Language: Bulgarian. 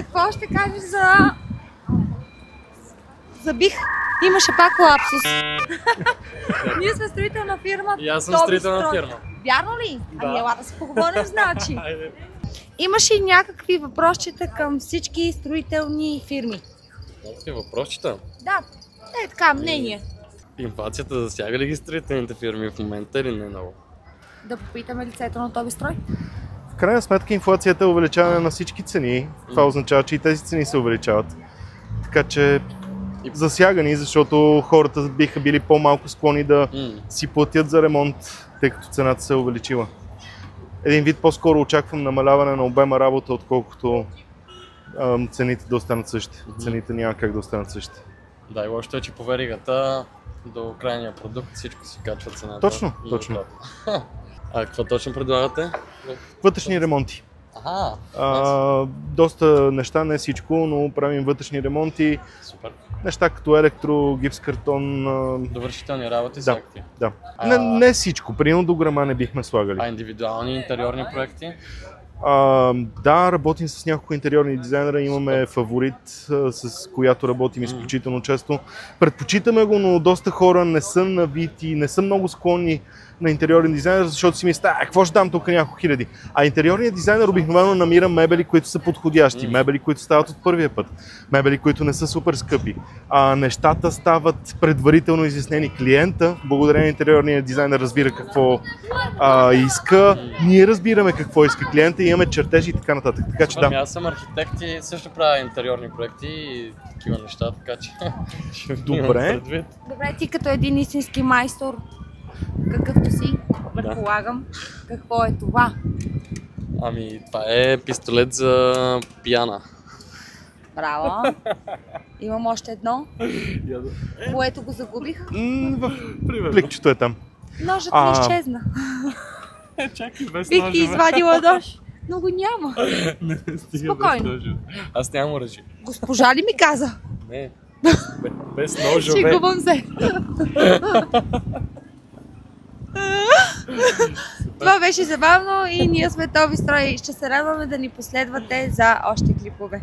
Какво ще кажеш за БИХ? Имаше пак лапсус. Ние сме строителна фирма. И аз съм строителна фирма. Вярно ли? Да. Ами ела да се поговорим, значи. Имаш ли някакви въпросчета към всички строителни фирми? Някакви въпросчета? Да, е така, мнение. Инфлацията засяга ли ги строителните фирми в момента или не много? Да попитаме лицето на този строй. В крайна сметка инфлацията е увеличаване на всички цени. Това означава, че и тези цени се увеличават. Така че засяга ни, защото хората биха били по-малко склонни да си платят за ремонт, тъй като цената се е увеличила. Един вид по-скоро очаквам намаляване на обема работа, отколкото цените да останат същи. Цените няма как да останат същи. Да, и лошото е, че по веригата до крайния продукт всичко си качва цената. Точно, точно. А какво точно предлагате? Вътрешни ремонти. Доста неща, не всичко, но правим вътрешни ремонти. Супер. Неща като електро, гипс, картон. Довършителни работи Да, всякакви. да. Не всичко, примерно до грама не бихме слагали. А индивидуални интериорни проекти? Да, работим с няколко интериорни дизайнера, имаме фаворит, с която работим изключително често. Предпочитаме го, но доста хора не са навити, не са много склонни на интериорен дизайнер, защото си мислят, какво ще дам тук няколко хиляди. А интериорният дизайнер обикновено намира мебели, които са подходящи, мебели, които стават от първия път, мебели, които не са супер скъпи. Нещата стават предварително изяснени. Клиента, благодарение на интериорния дизайнер, разбира какво иска. Ние разбираме какво иска клиента и имаме чертежи и така нататък. Така че да. Аз съм архитект и също правя интериорни проекти и такива неща, така че Добре. Добре, ти като един истински майстор, какъвто си, предполагам, какво е това? Ами, това е пистолет за пияна. Браво! Имам още едно, което го загубих. В пликчето е там. Ножът ми изчезна. Чакай, без Бих ти извадила нож, но го няма. Спокойно. Аз нямам оръжие. Госпожа ли ми каза? Не, без ножове. Шегувам се. Това беше забавно и ние сме Тоби Строй. Ще се радваме да ни последвате за още клипове.